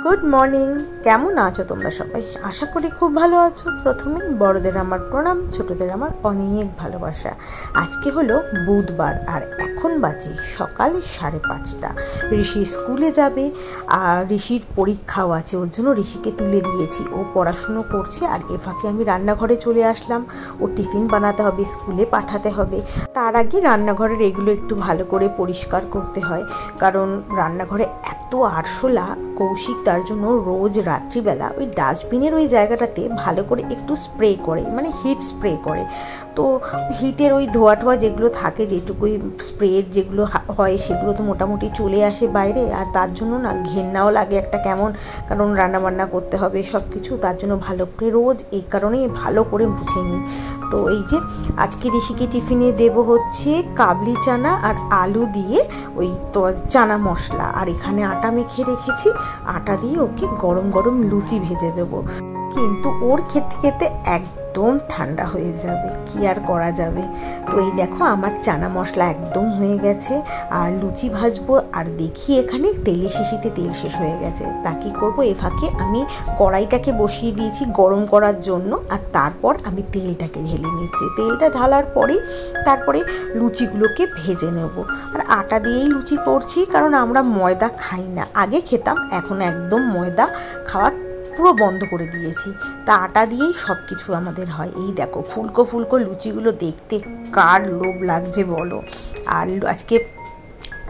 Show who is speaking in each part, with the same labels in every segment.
Speaker 1: Good morning, কেমন আছো তোমরা সবাই? আশা করি খুব ভালো আছো। প্রথমে বড়দের আমার প্রণাম, ছোটদের আমার অনেক ভালোবাসা। আজকে হলো বুধবার আর এখন বাজে সকাল 5:30। ঋষি স্কুলে যাবে আর ঋষির পরীক্ষাও আছে, ওর জন্য ঋষিকে তুলে দিয়েছি। ও পড়াশুনো করছে আর এফাকে আমি রান্নাঘরে চলে আসলাম। ও টিফিন বানাতে হবে, স্কুলে পাঠাতে হবে। তার আগে রান্নাঘরের এগুলো একটু ভালো করে পরিষ্কার করতে হয়, কারণ রান্নাঘরে এত আরশোলা। কৌশিক তার জন্য রোজ রাত্রিবেলা ওই ডাস্টবিনের ওই জায়গাটাতে ভালো করে একটু স্প্রে করে, মানে হিট স্প্রে করে। তো হিটের ওই ধোয়া টোয়া যেগুলো থাকে, যেটুকুই স্প্রের যেগুলো হয় সেগুলো তো মোটামুটি চলে আসে বাইরে। আর তার জন্য না ঘেন্নাও লাগে একটা কেমন, কারণ রান্নাবান্না করতে হবে সব কিছু, তার জন্য ভালো করে রোজ এই কারণেই ভালো করে মুছে নিই। তো এই যে আজকে ঋষিকে টিফিনে দেব হচ্ছে কাবলি চানা আর আলু দিয়ে ওই তো চানা মশলা, আর এখানে আটা মেখে রেখেছি। আটা দিয়ে ওকে গরম গরম লুচি ভেজে দেবো, কিন্তু ওর খেতে খেতে একদম ঠান্ডা হয়ে যাবে, কি আর করা যাবে। তো এই দেখো আমার চানা মশলা একদম হয়ে গেছে, আর লুচি ভাজবো। আর দেখি এখানে তেলের শিশিতে তেল শেষ হয়ে গেছে। তা কী করবো, এ ফাঁকে আমি কড়াইটাকে বসিয়ে দিয়েছি গরম করার জন্য, আর তারপর আমি তেলটাকে ঢেলে নিচ্ছি। তেলটা ঢালার পরেই তারপরে লুচিগুলোকে ভেজে নেব। আর আটা দিয়েই লুচি করছি, কারণ আমরা ময়দা খাই না। আগে খেতাম, এখন একদম ময়দা খাওয়া পুরো বন্ধ করে দিয়েছি। তা আটা দিয়েই সব কিছু আমাদের হয়। এই দেখো ফুলকো ফুলকো লুচিগুলো দেখতে কার লোভ লাগছে বলো। আর আজকে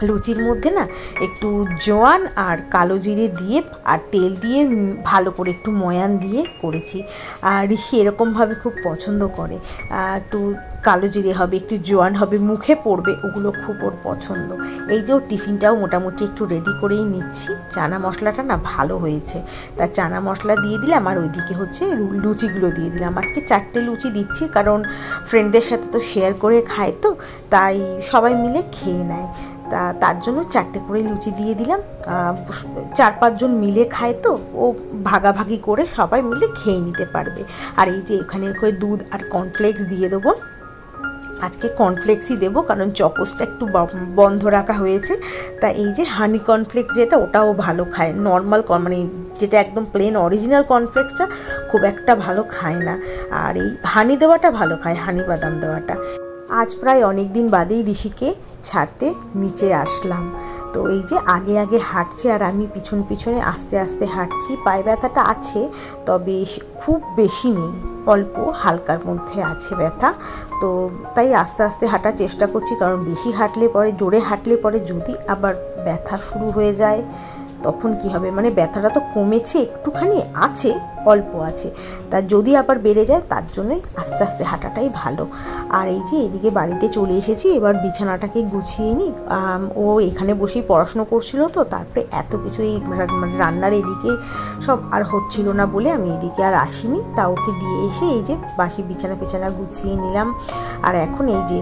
Speaker 1: লুচির মধ্যে না একটু জোয়ান আর কালো জিরে দিয়ে আর তেল দিয়ে ভালো করে একটু ময়ান দিয়ে করেছি। আর ঋষি এরকমভাবে খুব পছন্দ করে। একটু কালো জিরে হবে, একটু জোয়ান হবে, মুখে পড়বে, ওগুলো খুব ওর পছন্দ। এই যে ওর টিফিনটাও মোটামুটি একটু রেডি করেই নিচ্ছি। চানা মশলাটা না ভালো হয়েছে, তা চানা মশলা দিয়ে দিলাম। আর ওইদিকে হচ্ছে লুচিগুলো দিয়ে দিলাম। আজকে 4টে লুচি দিচ্ছি, কারণ ফ্রেন্ডদের সাথে তো শেয়ার করে খায়, তো তাই সবাই মিলে খেয়ে নেয়। তার জন্য 4টে করে লুচি দিয়ে দিলাম। 4-5 জন মিলে খায়, তো ও ভাগাভাগি করে সবাই মিলে খেয়ে নিতে পারবে। আর এই যে এখানে করে দুধ আর কর্নফ্লেক্স দিয়ে দেবো। আজকে কর্নফ্লেক্সই দেবো, কারণ চকোসটা একটু বন্ধ রাখা হয়েছে। তা এই যে হানি কর্নফ্লেক্স যেটা, ওটাও ভালো খায়। নর্মাল মানে যেটা একদম প্লেন অরিজিনাল কর্নফ্লেক্সটা খুব একটা ভালো খায় না। আর এই হানি দেওয়াটা ভালো খায়, হানি বাদাম দেওয়াটা। আজ প্রায় অনেক দিন বাদেই ঋষিকে ছাড়তে নিচে আসলাম। তো এই যে আগে আগে হাঁটছে আর আমি পিছন পিছনে আস্তে আস্তে হাঁটছি। পায়ে ব্যথাটা আছে, তবে খুব বেশি নেই, অল্প হালকার মধ্যে আছে ব্যথা। তো তাই আস্তে আস্তে হাঁটার চেষ্টা করছি, কারণ বেশি হাঁটলে পরে, জোরে হাঁটলে পরে যদি আবার ব্যথা শুরু হয়ে যায় তখন কি হবে। মানে ব্যথাটা তো কমেছে, একটুখানি আছে, অল্প আছে, তা যদি আবার বেড়ে যায়, তার জন্যই আস্তে আস্তে হাঁটাটাই ভালো। আর এই যে এদিকে বাড়িতে চলে এসেছি, এবার বিছানাটাকে গুছিয়ে নিই। ও এখানে বসেই পড়াশুনো করছিল, তো তারপরে এত কিছু এই মানে রান্নার এদিকে সব আর হচ্ছিল না বলে আমি এদিকে আর আসিনি। তা ওকে দিয়ে এসে এই যে বাসি বিছানা গুছিয়ে নিলাম। আর এখন এই যে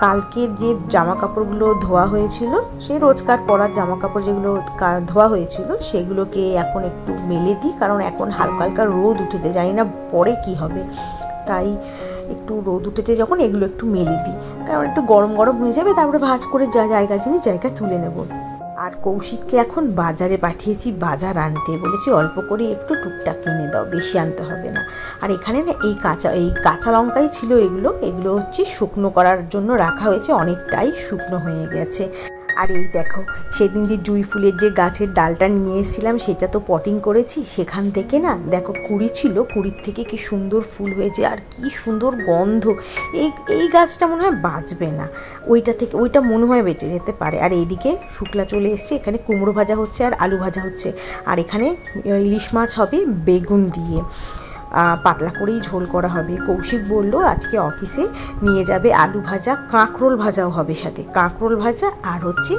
Speaker 1: কালকে যে জামা কাপড়গুলো ধোয়া হয়েছিল, সেই রোজকার পরার জামা কাপড় যেগুলো ধোয়া হয়েছিল, সেগুলোকে এখন একটু মেলে দিই, কারণ এখন হালকা হালকা রোদ উঠেছে, জানি না পরে কি হবে। তাই একটু রোদ উঠেছে যখন, এগুলো একটু মেলে দিই, কারণ একটু গরম গরম হয়ে যাবে, তারপরে ভাঁজ করে জায়গা তুলে নেব। আর কৌশিককে এখন বাজারে পাঠিয়েছি বাজার আনতে, বলেছি অল্প করে একটু টুকটাক কিনে দাও, বেশি আনতে হবে না। আর এখানে না এই কাঁচা লঙ্কাই ছিল, এগুলো হচ্ছে শুকনো করার জন্য রাখা হয়েছে, অনেকটাই শুকনো হয়ে গেছে। আর এই দেখো সেদিন যে জুঁই ফুলের যে গাছের ডালটা নিয়ে এসেছিলাম, সেটা তো পটিং করেছি, সেখান থেকে না দেখো কুড়ি ছিল, কুড়ির থেকে কি সুন্দর ফুল হয়েছে, আর কি সুন্দর গন্ধ। এই গাছটা মনে হয় বাঁচবে না, ওইটা মনে হয় বেঁচে যেতে পারে। আর এইদিকে শুক্লা চলে এসছে, এখানে কুমড়ো ভাজা হচ্ছে আর আলু ভাজা হচ্ছে। আর এখানে ইলিশ মাছ হবে বেগুন দিয়ে, পাতলা করেই ঝোল করা হবে। কৌশিক বলল আজকে অফিসে নিয়ে যাবে আলু ভাজা, কাঁকরোল ভাজাও হবে সাথে, কাঁকরোল ভাজা আর হচ্ছে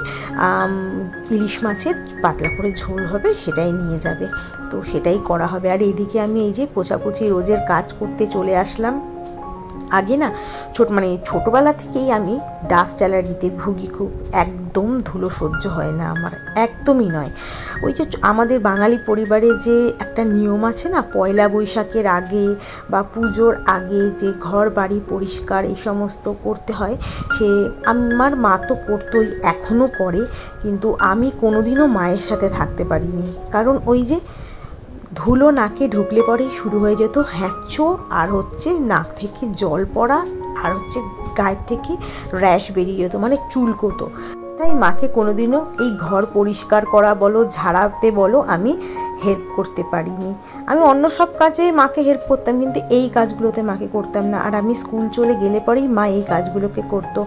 Speaker 1: ইলিশ মাছের পাতলা করে ঝোল হবে, সেটাই নিয়ে যাবে। তো সেটাই করা হবে। আর এইদিকে আমি এই যে পোছাপুছি রোজের কাজ করতে চলে আসলাম। আগে না ছোটোবেলা থেকেই আমি ডাস্ট অ্যালার্জিতে ভুগি খুব, একদম ধুলো সহ্য হয় না আমার, একদমই নয়। ওই যে আমাদের বাঙালি পরিবারে যে একটা নিয়ম আছে না, পয়লা বৈশাখের আগে বা পুজোর আগে যে ঘর বাড়ি পরিষ্কার এই সমস্ত করতে হয়, সে আমার মা তো করতোই, এখনও করে, কিন্তু আমি কোনোদিনও মায়ের সাথে থাকতে পারিনি। কারণ ওই যে ধুলো নাকে ঢুকলে পরেই শুরু হয়ে যেত হ্যাঁচো, আর হচ্ছে নাক থেকে জল পড়া, আর হচ্ছে গায়ের থেকে র্যাশ বেরিয়ে যেত, মানে চুলকোতো। তাই মাকে কোনোদিনও এই ঘর পরিষ্কার করা বলো, ঝাড়াতে বলো, আমি হেল্প করতে পারিনি। আমি অন্য সব কাজে মাকে হেল্প করতাম, কিন্তু এই কাজগুলোতে মাকে করতাম না। আর আমি স্কুল চলে গেলে পরেই মা এই কাজগুলোকে করতো।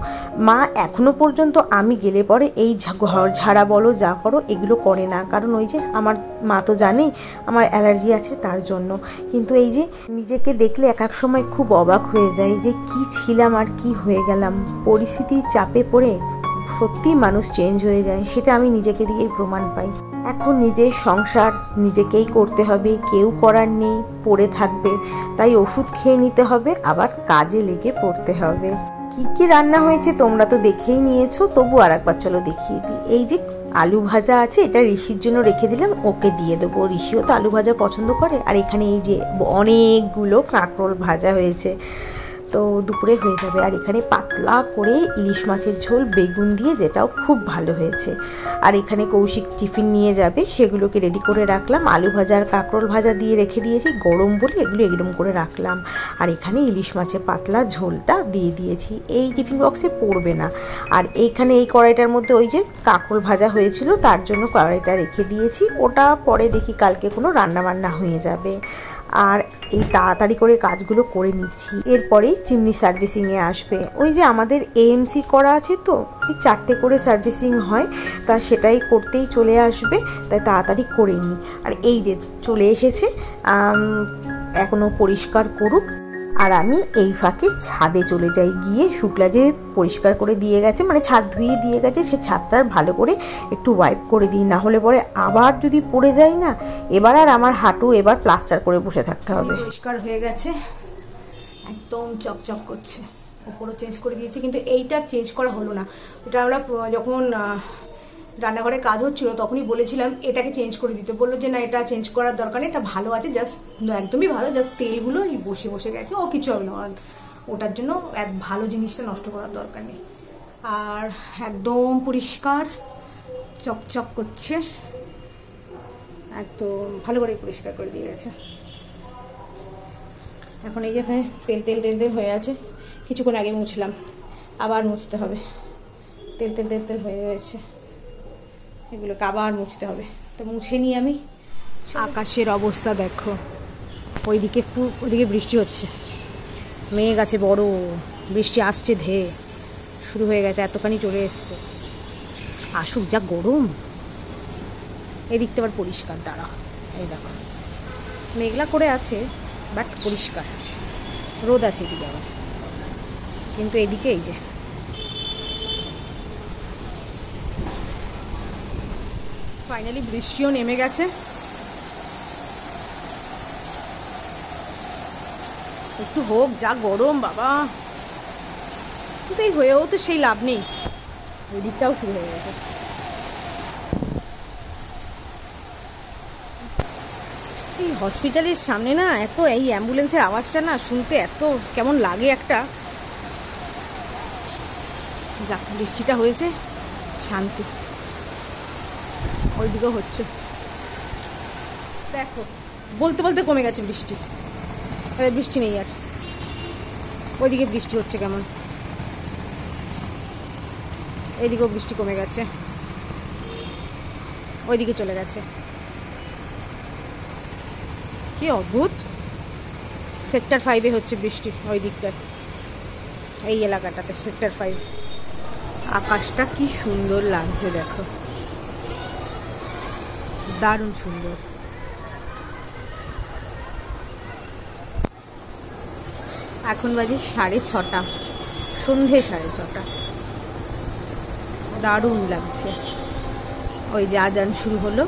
Speaker 1: মা এখনও পর্যন্ত আমি গেলে পরে এই ঘর ঝাড়া বলো, যা করো, এগুলো করে না। কারণ ওই যে আমার মা তো জানেই আমার অ্যালার্জি আছে তার জন্য। কিন্তু এই যে নিজেকে দেখলে এক এক সময় খুব অবাক হয়ে যায় যে কি ছিলাম আর কি হয়ে গেলাম। পরিস্থিতির চাপে পড়ে সত্যি মানুষ চেঞ্জ হয়ে যায়, সেটা আমি নিজেকে দিয়েই প্রমাণ পাই। এখন নিজের সংসার নিজেকেই করতে হবে, কেউ করার নেই, পড়ে থাকবে, তাই ওষুধ খেয়ে নিতে হবে, আবার কাজে লেগে পড়তে হবে। কি কি রান্না হয়েছে তোমরা তো দেখেই নিয়েছো, তবু আর একবার চলো দেখিয়ে দিই। এই যে আলু ভাজা আছে, এটা ঋষির জন্য রেখে দিলাম, ওকে দিয়ে দেবো, ঋষিও তো আলু ভাজা পছন্দ করে। আর এখানে এই যে অনেকগুলো কাঁকরোল ভাজা হয়েছে, তো দুপুরে হয়ে যাবে। আর এখানে পাতলা করে ইলিশ মাছের ঝোল বেগুন দিয়ে, যেটাও খুব ভালো হয়েছে। আর এখানে কৌশিক টিফিন নিয়ে যাবে, সেগুলোকে রেডি করে রাখলাম। আলু ভাজা আর কাঁকরোল ভাজা দিয়ে রেখে দিয়েছি, গরম বলে এগুলো এরকম করে রাখলাম। আর এখানে ইলিশ মাছের পাতলা ঝোলটা দিয়ে দিয়েছি, এই টিফিন বক্সে পড়বে না। আর এইখানে এই কড়াইটার মধ্যে ওই যে কাঁকরোল ভাজা হয়েছিল, তার জন্য কড়াইটা রেখে দিয়েছি, ওটা পরে দেখি কালকে কোনো রান্নাবান্না হয়ে যাবে। আর এই তাড়াতাড়ি করে কাজগুলো করে নিচ্ছি, এরপরেই চিমনি সার্ভিসিংয়ে আসবে। ওই যে আমাদের এএমসি করা আছে, তো এই 4টে করে সার্ভিসিং হয়, তা সেটাই করতেই চলে আসবে, তাই তাড়াতাড়ি করে নিই। আর এই যে চলে এসেছে, এখনও পরিষ্কার করুক। আর আমি এই ফাঁকে ছাদে চলে যাই, গিয়ে শুক্লা যে পরিষ্কার করে দিয়ে গেছে, মানে ছাদ ধুয়ে দিয়ে গেছে, সে ছাদটার ভালো করে একটু ওয়াইপ করে দিই, না হলে পরে আবার যদি পড়ে যায় না, এবার আর আমার হাঁটু এবার প্লাস্টার করে বসে থাকতে হবে।
Speaker 2: পরিষ্কার হয়ে গেছে, একদম চকচক করছে। উপরও চেঞ্জ করে দিয়েছি, কিন্তু এইটার চেঞ্জ করা হলো না। ওটা আমরা যখন রান্নাঘরে কাজ হচ্ছিল তখনই বলেছিলাম এটাকে চেঞ্জ করে দিতে, বললো যে না এটা চেঞ্জ করার দরকার নেই, এটা ভালো আছে, জাস্ট একদমই ভালো, জাস্ট তেলগুলো বসে বসে গেছে, ও কিছু হবে না, ওটার জন্য এক ভালো জিনিসটা নষ্ট করার দরকার নেই। আর একদম পরিষ্কার চকচক করছে, একদম ভালো করে পরিষ্কার করে দিয়ে গেছে। এখন এই যেখানে তেল তেল তেল তেল হয়ে আছে, কিছুক্ষণ আগে মুছলাম, আবার মুছতে হবে, তেল তেল তেল তেল হয়ে গেছে, এগুলোকে আবার মুছতে হবে। তো মুছে নিই আমি। আকাশের অবস্থা দেখো, ওইদিকে বৃষ্টি হচ্ছে, মেঘ আছে বড়, বৃষ্টি আসছে, ধেয়ে শুরু হয়ে গেছে, এতখানি চলে এসছে, আসুক, যা গরম। এদিকটা আবার পরিষ্কার, দাঁড়া, এই দেখো মেঘলা করে আছে, বাট পরিষ্কার আছে, রোদ আছে এদিকে আবার, কিন্তু এদিকে এই যে ফাইনালি বৃষ্টিও নেমে গেছে। একটু হোক, যা গরম বাবা, কিন্তু এই হয়েও তো সেই লাভ নেই, ওই দিকটাও শুরু হয়ে গেছে। এই হসপিটালের সামনে না এত এই অ্যাম্বুলেন্সের আওয়াজটা না শুনতে এত কেমন লাগে একটা। যাক, বৃষ্টিটা হয়েছে, শান্তি। ওইদিকেও হচ্ছে, দেখো বলতে বলতে কমে গেছে বৃষ্টি, বৃষ্টি নেই আর। ওইদিকে বৃষ্টি হচ্ছে কেমন, এইদিকেও বৃষ্টি কমে গেছে, ওইদিকে চলে গেছে। কি অদ্ভুত, সেক্টর 5-এ হচ্ছে বৃষ্টি, ওই দিকটায়, এই এলাকাটাতে সেক্টর 5। আকাশটা কি সুন্দর লাগছে দেখো, দারুণ সুন্দর। এখন বাজে 6:30, সন্ধে 6:30, দারুণ লাগছে। ওই যে আজান শুরু হলো,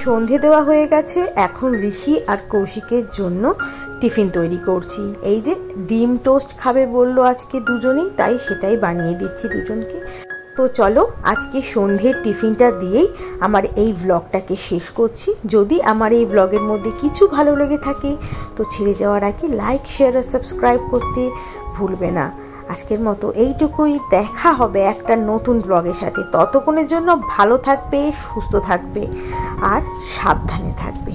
Speaker 1: সন্ধে দেওয়া হয়ে গেছে, এখন ঋষি আর কৌশিকের জন্য টিফিন তৈরি করছি। এই যে ডিম টোস্ট খাবে বললো আজকে দুজনেই, তাই সেটাই বানিয়ে দিচ্ছি দুজনকে। তো চলো আজকে সন্ধ্যের টিফিনটা দিয়েই আমার এই ব্লগটাকে শেষ করছি। যদি আমার এই ব্লগের মধ্যে কিছু ভালো লেগে থাকে তো ছেড়ে যাওয়ার আগে লাইক, শেয়ার আর সাবস্ক্রাইব করতে ভুলবে না। আজকের মতো এইটুকুই, দেখা হবে একটা নতুন ব্লগের সাথে। ততক্ষণের জন্য ভালো থাকবে, সুস্থ থাকবে আর সাবধানে থাকবে।